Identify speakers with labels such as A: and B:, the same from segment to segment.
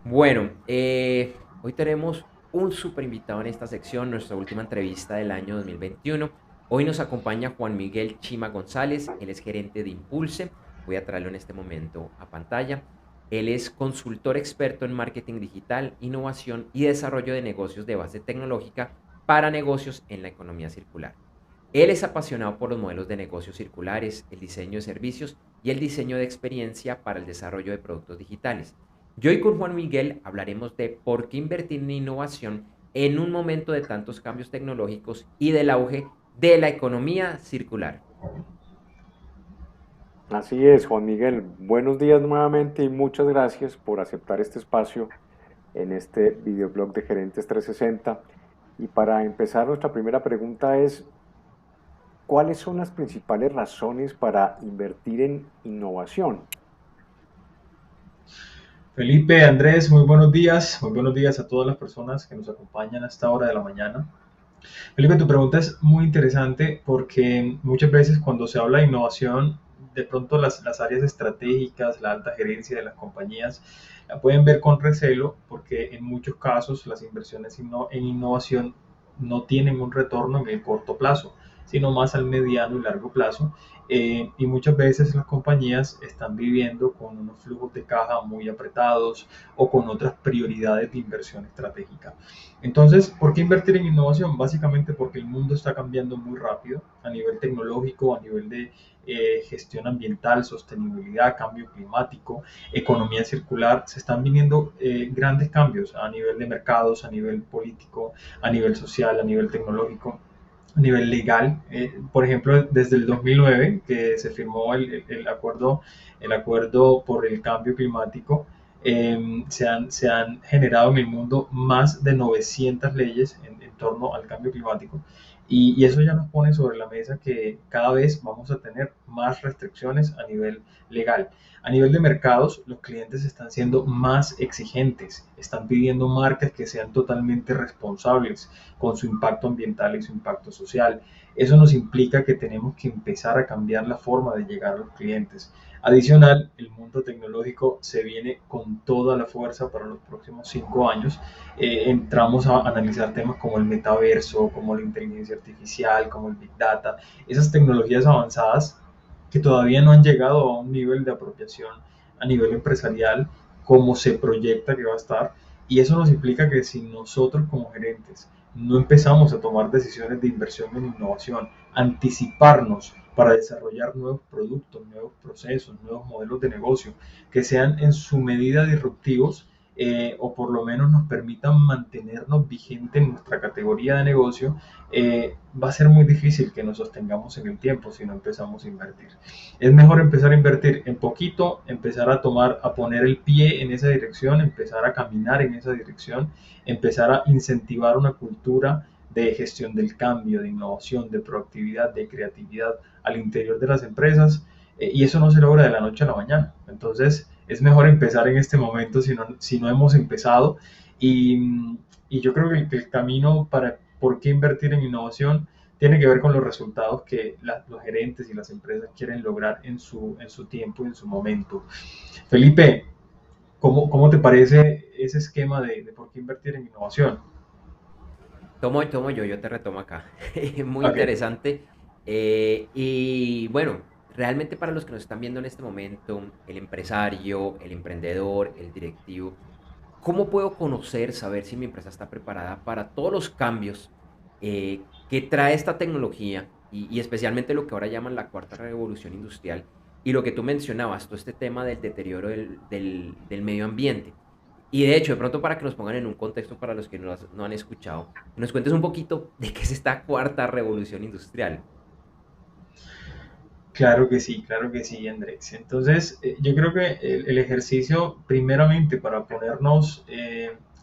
A: Bueno, hoy tenemos un super invitado en esta sección, nuestra última entrevista del año 2021. Hoy nos acompaña Juan Miguel Chima González, él es gerente de Impulse. Voy a traerlo en este momento a pantalla. Él es consultor experto en marketing digital, innovación y desarrollo de negocios de base tecnológica para negocios en la economía circular. Él es apasionado por los modelos de negocios circulares, el diseño de servicios y el diseño de experiencia para el desarrollo de productos digitales. Y hoy con Juan Miguel hablaremos de por qué invertir en innovación en un momento de tantos cambios tecnológicos y del auge de la economía circular.
B: Así es, Juan Miguel. Buenos días nuevamente y muchas gracias por aceptar este espacio en este videoblog de Gerentes 360. Y para empezar, nuestra primera pregunta es, ¿cuáles son las principales razones para invertir en innovación?
C: Felipe, Andrés, muy buenos días a todas las personas que nos acompañan a esta hora de la mañana. Felipe, tu pregunta es muy interesante porque muchas veces cuando se habla de innovación, de pronto las áreas estratégicas, la alta gerencia de las compañías, la pueden ver con recelo porque en muchos casos las inversiones en innovación no tienen un retorno en el corto plazo, sino más al mediano y largo plazo. Y muchas veces las compañías están viviendo con unos flujos de caja muy apretados o con otras prioridades de inversión estratégica. Entonces, ¿por qué invertir en innovación? Básicamente porque el mundo está cambiando muy rápido a nivel tecnológico, a nivel de gestión ambiental, sostenibilidad, cambio climático, economía circular. Se están viniendo grandes cambios a nivel de mercados, a nivel político, a nivel social, a nivel tecnológico, a nivel legal. Por ejemplo, desde el 2009, que se firmó el acuerdo por el cambio climático, se han generado en el mundo más de 900 leyes en torno al cambio climático. Y eso ya nos pone sobre la mesa que cada vez vamos a tener más restricciones a nivel legal. A nivel de mercados, los clientes están siendo más exigentes, están pidiendo marcas que sean totalmente responsables con su impacto ambiental y su impacto social. Eso nos implica que tenemos que empezar a cambiar la forma de llegar a los clientes. Adicional, el mundo tecnológico se viene con toda la fuerza para los próximos 5 años. Entramos a analizar temas como el metaverso, como la inteligencia artificial, como el big data, esas tecnologías avanzadas que todavía no han llegado a un nivel de apropiación a nivel empresarial como se proyecta que va a estar. Y eso nos implica que si nosotros como gerentes no empezamos a tomar decisiones de inversión en innovación, anticiparnos para desarrollar nuevos productos, nuevos procesos, nuevos modelos de negocio que sean en su medida disruptivos, o por lo menos nos permitan mantenernos vigentes en nuestra categoría de negocio, va a ser muy difícil que nos sostengamos en el tiempo si no empezamos a invertir. Es mejor empezar a invertir en poquito, empezar a poner el pie en esa dirección, empezar a caminar en esa dirección, empezar a incentivar una cultura de gestión del cambio, de innovación, de proactividad, de creatividad al interior de las empresas, y eso no se logra de la noche a la mañana. Entonces, es mejor empezar en este momento si no hemos empezado. Y yo creo que el camino para por qué invertir en innovación tiene que ver con los resultados que los gerentes y las empresas quieren lograr en su tiempo y en su momento. Felipe, ¿cómo te parece ese esquema de por qué invertir en innovación?
A: Tomo yo te retomo acá. Muy
C: Ok.
A: interesante. Y bueno, realmente para los que nos están viendo en este momento, el empresario, el emprendedor, el directivo, ¿cómo puedo conocer, saber si mi empresa está preparada para todos los cambios que trae esta tecnología y especialmente lo que ahora llaman la cuarta revolución industrial y lo que tú mencionabas, todo este tema del deterioro del medio ambiente? Y de hecho, de pronto para que nos pongan en un contexto para los que no han escuchado, nos cuentes un poquito de qué es esta cuarta revolución industrial.
C: Claro que sí, Andrés. Entonces, yo creo que el ejercicio, primeramente, para ponernos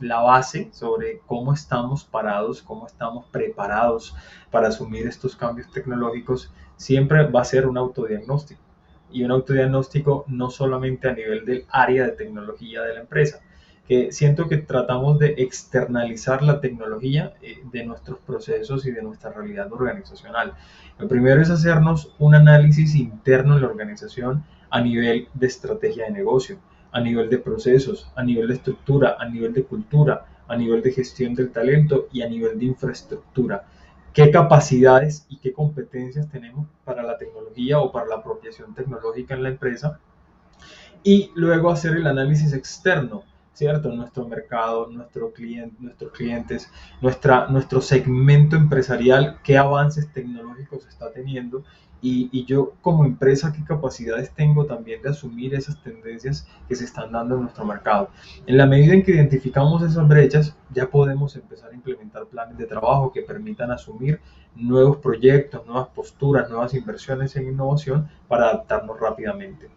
C: la base sobre cómo estamos parados, cómo estamos preparados para asumir estos cambios tecnológicos, siempre va a ser un autodiagnóstico. Y un autodiagnóstico no solamente a nivel del área de tecnología de la empresa, que siento que tratamos de externalizar la tecnología de nuestros procesos y de nuestra realidad organizacional. Lo primero es hacernos un análisis interno en la organización a nivel de estrategia de negocio, a nivel de procesos, a nivel de estructura, a nivel de cultura, a nivel de gestión del talento y a nivel de infraestructura. ¿Qué capacidades y qué competencias tenemos para la tecnología o para la apropiación tecnológica en la empresa? Y luego hacer el análisis externo, ¿cierto? Nuestro mercado, nuestros clientes, nuestro segmento empresarial, qué avances tecnológicos está teniendo y yo como empresa qué capacidades tengo también de asumir esas tendencias que se están dando en nuestro mercado. En la medida en que identificamos esas brechas, ya podemos empezar a implementar planes de trabajo que permitan asumir nuevos proyectos, nuevas posturas, nuevas inversiones en innovación para adaptarnos rápidamente.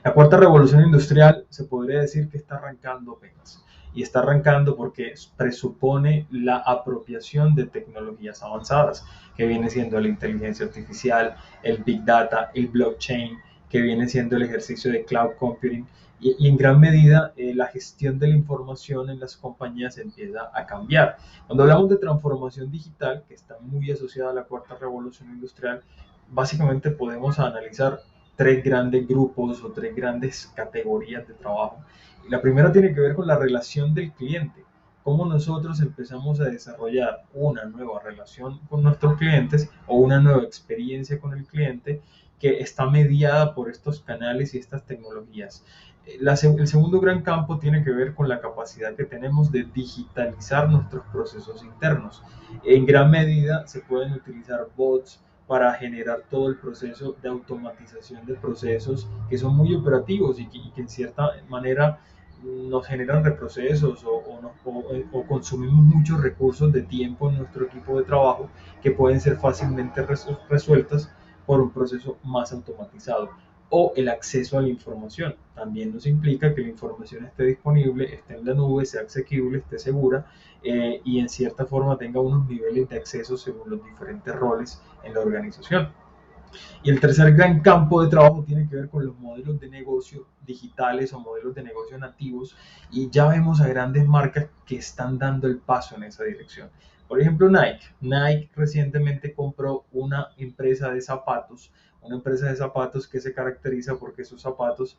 C: La cuarta revolución industrial se podría decir que está arrancando apenas. Y está arrancando porque presupone la apropiación de tecnologías avanzadas, que viene siendo la inteligencia artificial, el big data, el blockchain, que viene siendo el ejercicio de cloud computing. Y en gran medida la gestión de la información en las compañías empieza a cambiar. Cuando hablamos de transformación digital, que está muy asociada a la cuarta revolución industrial, básicamente podemos analizar tres grandes grupos o tres grandes categorías de trabajo. Y la primera tiene que ver con la relación del cliente, cómo nosotros empezamos a desarrollar una nueva relación con nuestros clientes o una nueva experiencia con el cliente que está mediada por estos canales y estas tecnologías. El segundo gran campo tiene que ver con la capacidad que tenemos de digitalizar nuestros procesos internos. En gran medida se pueden utilizar bots para generar todo el proceso de automatización de procesos que son muy operativos y que en cierta manera nos generan reprocesos o consumimos muchos recursos de tiempo en nuestro equipo de trabajo que pueden ser fácilmente resueltas por un proceso más automatizado. O el acceso a la información. También nos implica que la información esté disponible, esté en la nube, sea asequible, esté segura y en cierta forma tenga unos niveles de acceso según los diferentes roles en la organización. Y el tercer gran campo de trabajo tiene que ver con los modelos de negocio digitales o modelos de negocio nativos y ya vemos a grandes marcas que están dando el paso en esa dirección. Por ejemplo, Nike. Nike recientemente compró una empresa de zapatos que se caracteriza porque sus zapatos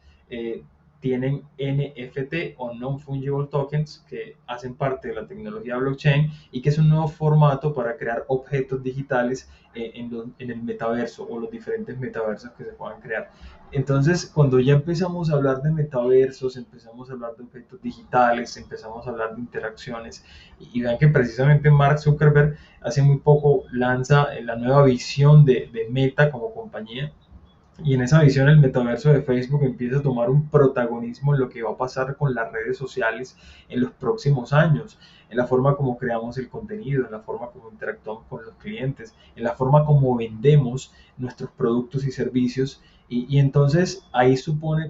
C: tienen NFT o Non-Fungible Tokens que hacen parte de la tecnología blockchain y que es un nuevo formato para crear objetos digitales en el metaverso o los diferentes metaversos que se puedan crear. Entonces, cuando ya empezamos a hablar de metaversos, empezamos a hablar de objetos digitales, empezamos a hablar de interacciones, y vean que precisamente Mark Zuckerberg hace muy poco lanza la nueva visión de Meta como compañía, y en esa visión el metaverso de Facebook empieza a tomar un protagonismo en lo que va a pasar con las redes sociales en los próximos años, en la forma como creamos el contenido, en la forma como interactuamos con los clientes, en la forma como vendemos nuestros productos y servicios. Y entonces ahí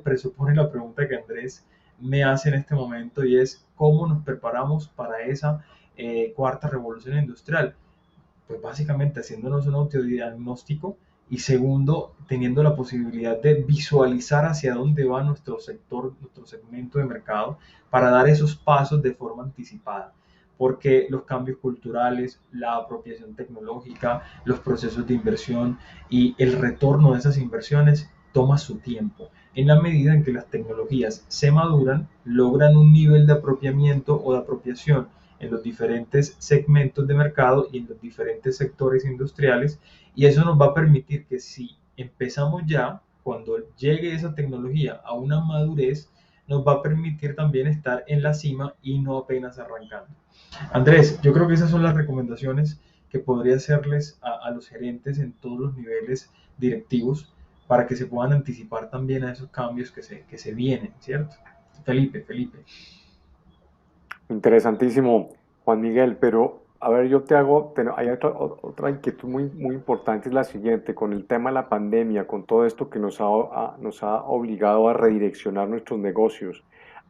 C: presupone la pregunta que Andrés me hace en este momento y es cómo nos preparamos para esa cuarta revolución industrial. Pues básicamente haciéndonos un autodiagnóstico y segundo, teniendo la posibilidad de visualizar hacia dónde va nuestro sector, nuestro segmento de mercado para dar esos pasos de forma anticipada. Porque los cambios culturales, la apropiación tecnológica, los procesos de inversión y el retorno de esas inversiones toma su tiempo. En la medida en que las tecnologías se maduran, logran un nivel de apropiamiento o de apropiación en los diferentes segmentos de mercado y en los diferentes sectores industriales, y eso nos va a permitir que si empezamos ya, cuando llegue esa tecnología a una madurez, nos va a permitir también estar en la cima y no apenas arrancando. Andrés, yo creo que esas son las recomendaciones que podría hacerles a los gerentes en todos los niveles directivos para que se puedan anticipar también a esos cambios que se vienen, ¿cierto? Felipe.
B: Interesantísimo, Juan Miguel, pero a ver, yo te hago, hay otra inquietud muy importante, es la siguiente, con el tema de la pandemia, con todo esto que nos ha obligado a redireccionar nuestros negocios,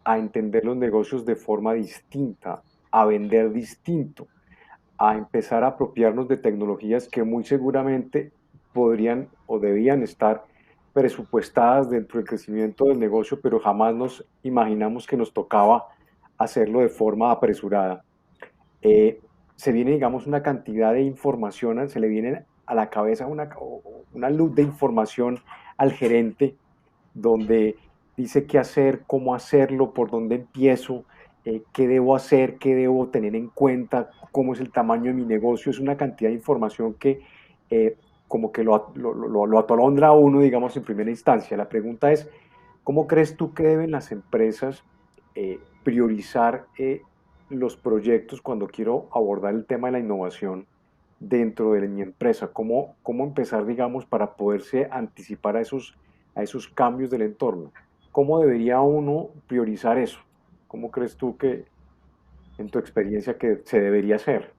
B: a entender los negocios de forma distinta, a vender distinto, a empezar a apropiarnos de tecnologías que muy seguramente podrían o debían estar presupuestadas dentro del crecimiento del negocio, pero jamás nos imaginamos que nos tocaba hacerlo de forma apresurada. Se viene, digamos, una cantidad de información, se le viene a la cabeza una luz de información al gerente, donde dice qué hacer, cómo hacerlo, por dónde empiezo, qué debo hacer, qué debo tener en cuenta, cómo es el tamaño de mi negocio. Es una cantidad de información que eh, como que lo atolondra a uno, digamos, en primera instancia. La pregunta es, ¿cómo crees tú que deben las empresas priorizar los proyectos cuando quiero abordar el tema de la innovación dentro de mi empresa? ¿Cómo empezar, digamos, para poderse anticipar a esos cambios del entorno? ¿Cómo debería uno priorizar eso? ¿Cómo crees tú que, en tu experiencia, que se debería hacer?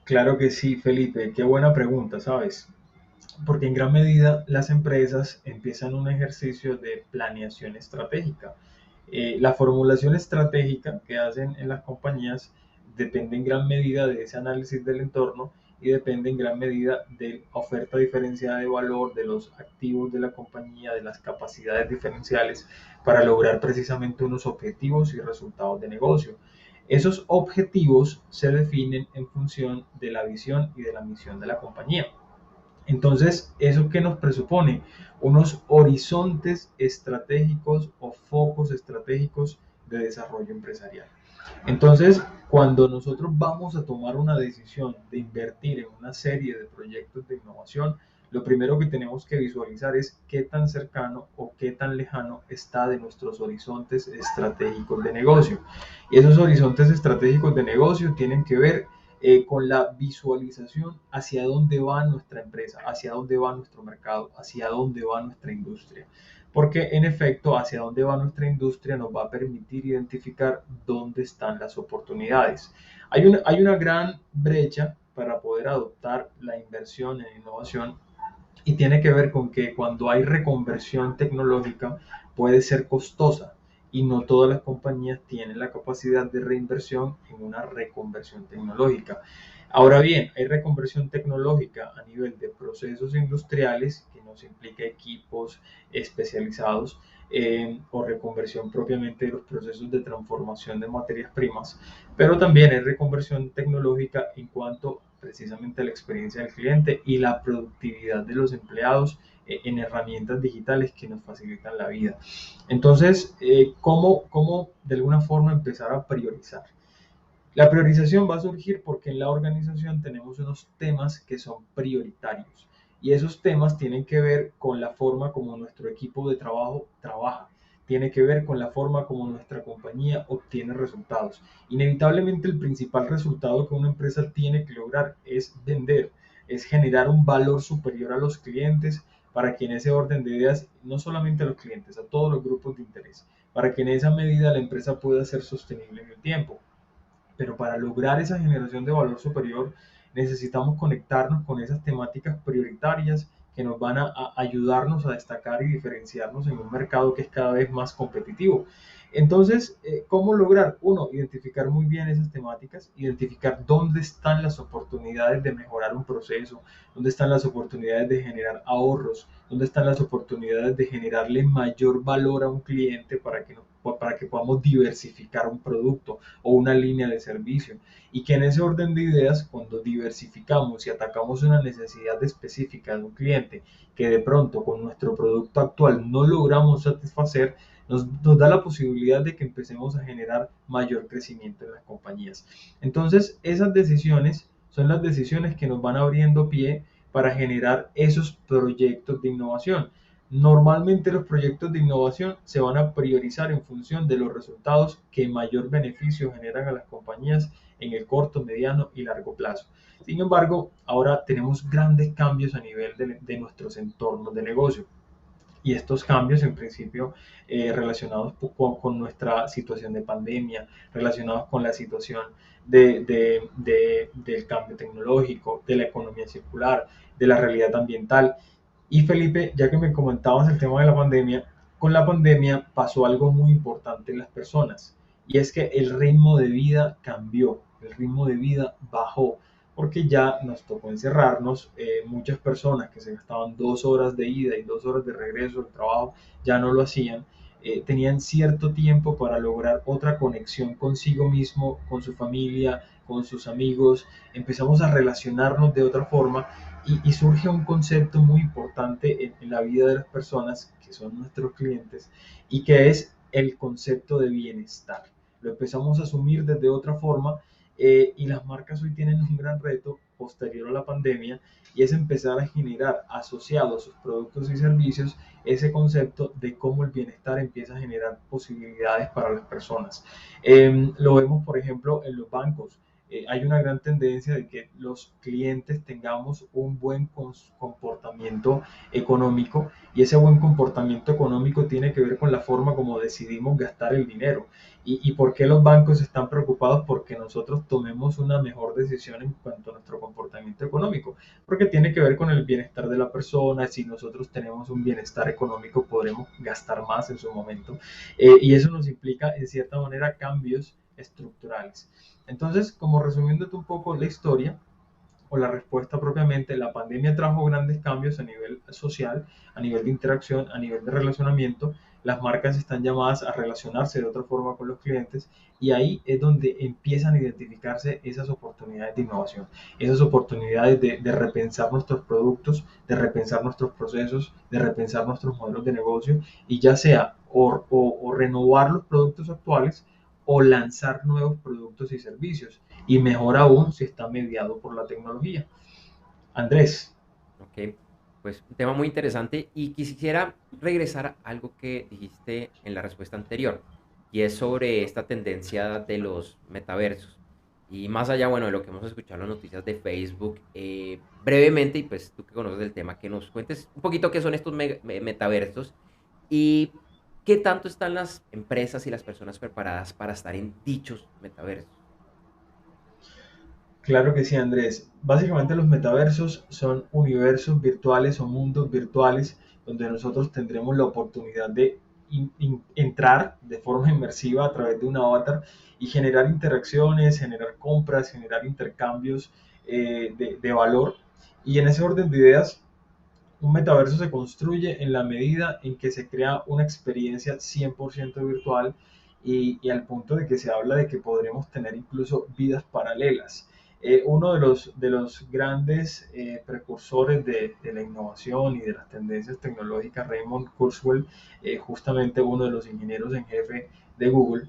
C: Claro que sí, Felipe, qué buena pregunta, ¿sabes? Porque en gran medida las empresas empiezan un ejercicio de planeación estratégica. La formulación estratégica que hacen en las compañías depende en gran medida de ese análisis del entorno y depende en gran medida de la oferta diferenciada de valor, de los activos de la compañía, de las capacidades diferenciales para lograr precisamente unos objetivos y resultados de negocio. Esos objetivos se definen en función de la visión y de la misión de la compañía. Entonces, ¿eso qué nos presupone? Unos horizontes estratégicos o focos estratégicos de desarrollo empresarial. Entonces, cuando nosotros vamos a tomar una decisión de invertir en una serie de proyectos de innovación, lo primero que tenemos que visualizar es qué tan cercano o qué tan lejano está de nuestros horizontes estratégicos de negocio. Y esos horizontes estratégicos de negocio tienen que ver con la visualización hacia dónde va nuestra empresa, hacia dónde va nuestro mercado, hacia dónde va nuestra industria. Porque en efecto, hacia dónde va nuestra industria nos va a permitir identificar dónde están las oportunidades. Hay una gran brecha para poder adoptar la inversión en innovación y tiene que ver con que cuando hay reconversión tecnológica puede ser costosa y no todas las compañías tienen la capacidad de reinversión en una reconversión tecnológica. Ahora bien, hay reconversión tecnológica a nivel de procesos industriales que nos implica equipos especializados o reconversión propiamente de los procesos de transformación de materias primas, pero también hay reconversión tecnológica en cuanto precisamente a la experiencia del cliente y la productividad de los empleados en herramientas digitales que nos facilitan la vida. Entonces, ¿cómo de alguna forma empezar a priorizar? La priorización va a surgir porque en la organización tenemos unos temas que son prioritarios y esos temas tienen que ver con la forma como nuestro equipo de trabajo trabaja, tiene que ver con la forma como nuestra compañía obtiene resultados. Inevitablemente el principal resultado que una empresa tiene que lograr es vender, es generar un valor superior a los clientes para que en ese orden de ideas, no solamente a los clientes, a todos los grupos de interés, para que en esa medida la empresa pueda ser sostenible en el tiempo. Pero para lograr esa generación de valor superior necesitamos conectarnos con esas temáticas prioritarias que nos van a ayudarnos a destacar y diferenciarnos en un mercado que es cada vez más competitivo. Entonces, ¿cómo lograr? Uno, identificar muy bien esas temáticas, identificar dónde están las oportunidades de mejorar un proceso, dónde están las oportunidades de generar ahorros, dónde están las oportunidades de generarle mayor valor a un cliente para que podamos diversificar un producto o una línea de servicio. Y que en ese orden de ideas, cuando diversificamos y atacamos una necesidad específica de un cliente que de pronto con nuestro producto actual no logramos satisfacer, nos da la posibilidad de que empecemos a generar mayor crecimiento en las compañías. Entonces, esas decisiones son las decisiones que nos van abriendo pie para generar esos proyectos de innovación. Normalmente los proyectos de innovación se van a priorizar en función de los resultados que mayor beneficio generan a las compañías en el corto, mediano y largo plazo. Sin embargo, ahora tenemos grandes cambios a nivel de nuestros entornos de negocio. Y estos cambios, en principio, relacionados con nuestra situación de pandemia, relacionados con la situación del cambio tecnológico, de la economía circular, de la realidad ambiental. Y Felipe, ya que me comentabas el tema de la pandemia, con la pandemia pasó algo muy importante en las personas, y es que el ritmo de vida cambió, el ritmo de vida bajó, porque ya nos tocó encerrarnos. Muchas personas que se gastaban 2 horas de ida y 2 horas de regreso al trabajo ya no lo hacían. tenían cierto tiempo para lograr otra conexión consigo mismo, con su familia, con sus amigos. Empezamos a relacionarnos de otra forma y surge un concepto muy importante en la vida de las personas que son nuestros clientes y que es el concepto de bienestar. Lo empezamos a asumir desde otra forma y las marcas hoy tienen un gran reto posterior a la pandemia y es empezar a generar asociados a sus productos y servicios ese concepto de cómo el bienestar empieza a generar posibilidades para las personas. Lo vemos, por ejemplo, en los bancos. Hay una gran tendencia de que los clientes tengamos un buen comportamiento económico y ese buen comportamiento económico tiene que ver con la forma como decidimos gastar el dinero. ¿Y por qué los bancos están preocupados? Porque nosotros tomemos una mejor decisión en cuanto a nuestro comportamiento económico, porque tiene que ver con el bienestar de la persona. Si nosotros tenemos un bienestar económico, podremos gastar más en su momento. Y eso nos implica, en cierta manera, cambios estructurales. Entonces, como resumiéndote un poco la historia, o la respuesta propiamente, la pandemia trajo grandes cambios a nivel social, a nivel de interacción, a nivel de relacionamiento. Las marcas están llamadas a relacionarse de otra forma con los clientes y ahí es donde empiezan a identificarse esas oportunidades de innovación, esas oportunidades de repensar nuestros productos, de repensar nuestros procesos, de repensar nuestros modelos de negocio y ya sea o renovar los productos actuales o lanzar nuevos productos y servicios y mejor aún si está mediado por la tecnología. Andrés,
A: Ok, pues un tema muy interesante y quisiera regresar a algo que dijiste en la respuesta anterior y es sobre esta tendencia de los metaversos. Y más allá, bueno, de lo que hemos escuchado en las noticias de Facebook, brevemente, y pues tú que conoces el tema, que nos cuentes un poquito qué son estos metaversos y qué tanto están las empresas y las personas preparadas para estar en dichos metaversos.
C: claro que sí, Andrés. Básicamente los metaversos son universos virtuales o mundos virtuales donde nosotros tendremos la oportunidad de entrar de forma inmersiva a través de un avatar y generar interacciones, generar compras, generar intercambios de valor. Y en ese orden de ideas, un metaverso se construye en la medida en que se crea una experiencia 100% virtual y al punto de que se habla de que podremos tener incluso vidas paralelas. Uno de los grandes precursores de la innovación y de las tendencias tecnológicas, Raymond Kurzweil, justamente uno de los ingenieros en jefe de Google,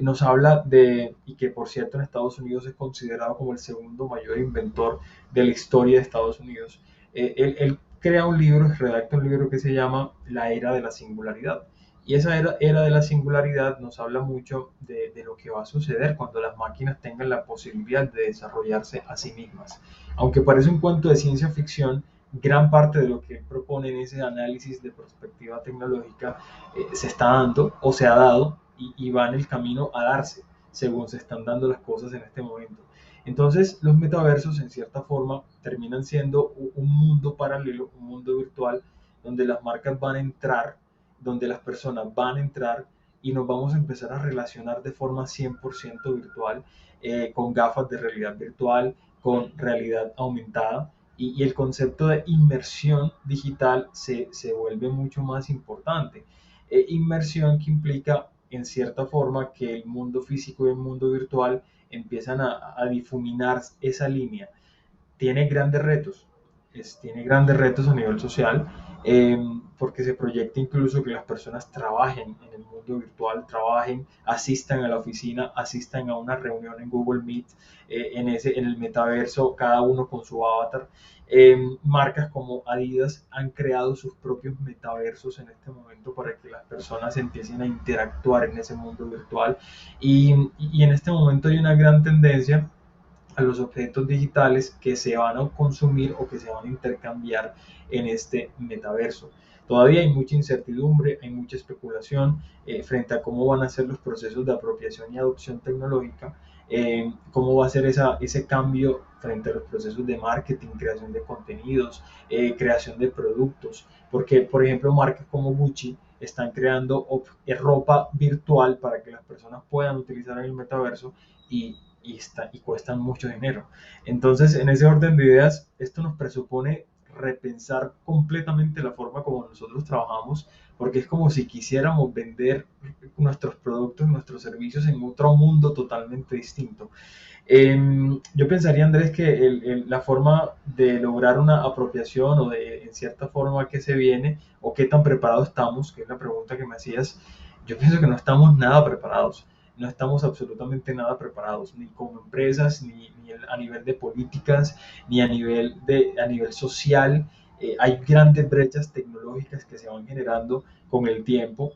C: nos habla de, y que por cierto en Estados Unidos es considerado como el segundo mayor inventor de la historia de Estados Unidos. Él crea un libro, redacta un libro que se llama La Era de la Singularidad. Y esa era de la singularidad nos habla mucho de lo que va a suceder cuando las máquinas tengan la posibilidad de desarrollarse a sí mismas. Aunque parece un cuento de ciencia ficción, gran parte de lo que propone en ese análisis de perspectiva tecnológica se está dando o se ha dado y va en el camino a darse según se están dando las cosas en este momento. Entonces, los metaversos, en cierta forma, terminan siendo un mundo paralelo, un mundo virtual, donde las marcas van a entrar, donde las personas van a entrar y nos vamos a empezar a relacionar de forma 100% virtual, con gafas de realidad virtual, con realidad aumentada. Y el concepto de inmersión digital se vuelve mucho más importante. Inmersión que implica, en cierta forma, que el mundo físico y el mundo virtual empiezan a difuminar esa línea. Tiene grandes retos, tiene grandes retos a nivel social, eh, porque se proyecta incluso que las personas trabajen en el mundo virtual, trabajen, asistan a la oficina, asistan a una reunión en Google Meet, en el metaverso, cada uno con su avatar. Marcas como Adidas han creado sus propios metaversos en este momento para que las personas empiecen a interactuar en ese mundo virtual y en este momento hay una gran tendencia a los objetos digitales que se van a consumir o que se van a intercambiar en este metaverso. Todavía hay mucha incertidumbre, hay mucha especulación frente a cómo van a ser los procesos de apropiación y adopción tecnológica, cómo va a ser ese cambio frente a los procesos de marketing, creación de contenidos, creación de productos, porque por ejemplo marcas como Gucci están creando ropa virtual para que las personas puedan utilizar en el metaverso y cuestan mucho dinero. Entonces, en ese orden de ideas, esto nos presupone repensar completamente la forma como nosotros trabajamos, porque es como si quisiéramos vender nuestros productos, nuestros servicios en otro mundo totalmente distinto. Yo pensaría, Andrés, que la forma de lograr una apropiación o de, en cierta forma, qué se viene o qué tan preparados estamos, que es la pregunta que me hacías, yo pienso que no estamos nada preparados. No estamos absolutamente nada preparados, ni como empresas, ni a nivel de políticas, ni a nivel social. Hay grandes brechas tecnológicas que se van generando con el tiempo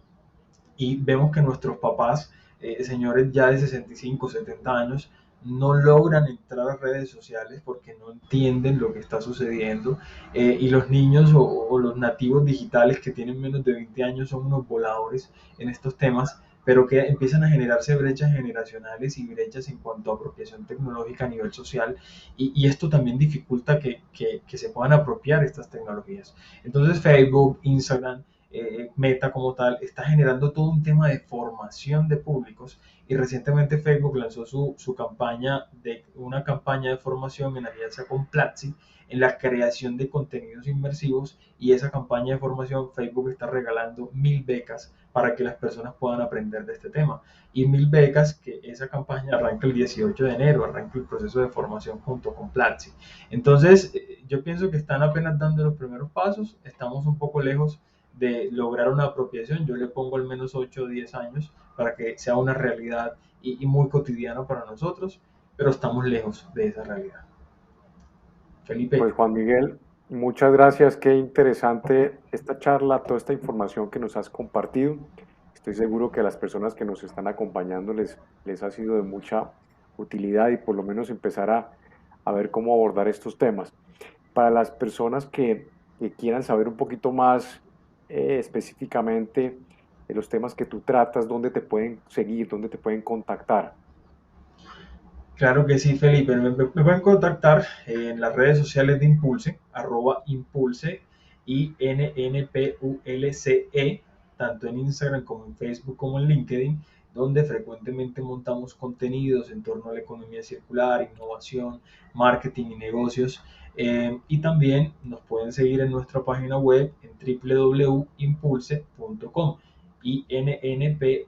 C: y vemos que nuestros papás, señores ya de 65, 70 años, no logran entrar a redes sociales porque no entienden lo que está sucediendo, y los niños o los nativos digitales que tienen menos de 20 años son unos voladores en estos temas, pero que empiezan a generarse brechas generacionales y brechas en cuanto a apropiación tecnológica a nivel social, y esto también dificulta que se puedan apropiar estas tecnologías. Entonces Facebook, Instagram, Meta como tal, está generando todo un tema de formación de públicos, y recientemente Facebook lanzó una campaña de formación en alianza con Platzi en la creación de contenidos inmersivos, y esa campaña de formación Facebook está regalando 1000 becas para que las personas puedan aprender de este tema, y 1000 becas, que esa campaña arranca el 18 de enero, arranca el proceso de formación junto con Platzi. Entonces yo pienso que están apenas dando los primeros pasos, estamos un poco lejos de lograr una apropiación. Yo le pongo al menos 8 o 10 años para que sea una realidad y muy cotidiana para nosotros, pero estamos lejos de esa realidad.
B: Pues
C: Felipe,
B: Juan Miguel, muchas gracias, qué interesante esta charla, toda esta información que nos has compartido. Estoy seguro que a las personas que nos están acompañando les ha sido de mucha utilidad y por lo menos empezar a ver cómo abordar estos temas. Para las personas que quieran saber un poquito más específicamente de los temas que tú tratas, dónde te pueden seguir, dónde te pueden contactar.
C: claro que sí, Felipe. Me pueden contactar en las redes sociales de Impulse, @Impulse, INNPULCE, tanto en Instagram como en Facebook como en LinkedIn, donde frecuentemente montamos contenidos en torno a la economía circular, innovación, marketing y negocios. Y también nos pueden seguir en nuestra página web en www.impulse.com, INNPULCE.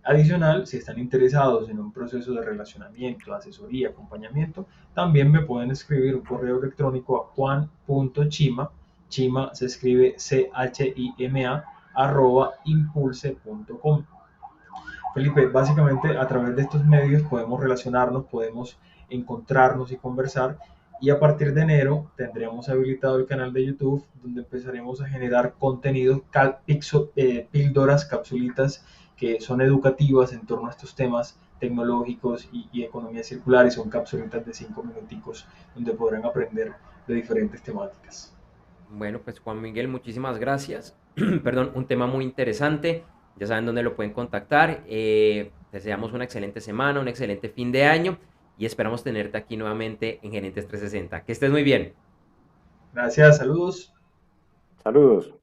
C: Adicional, si están interesados en un proceso de relacionamiento, asesoría, acompañamiento, también me pueden escribir un correo electrónico a juan.chima, chima se escribe CHIMA, @impulse.com. Felipe, básicamente a través de estos medios podemos relacionarnos, podemos encontrarnos y conversar, y a partir de enero tendremos habilitado el canal de YouTube, donde empezaremos a generar contenidos, píldoras, capsulitas que son educativas en torno a estos temas tecnológicos y economía circular, y son capsulitas de 5 minuticos donde podrán aprender de diferentes temáticas.
A: Bueno, pues Juan Miguel, muchísimas gracias. Perdón, un tema muy interesante. Ya saben dónde lo pueden contactar. Deseamos una excelente semana, un excelente fin de año y esperamos tenerte aquí nuevamente en Gerentes 360. Que estés muy bien.
C: Gracias, saludos.
B: Saludos.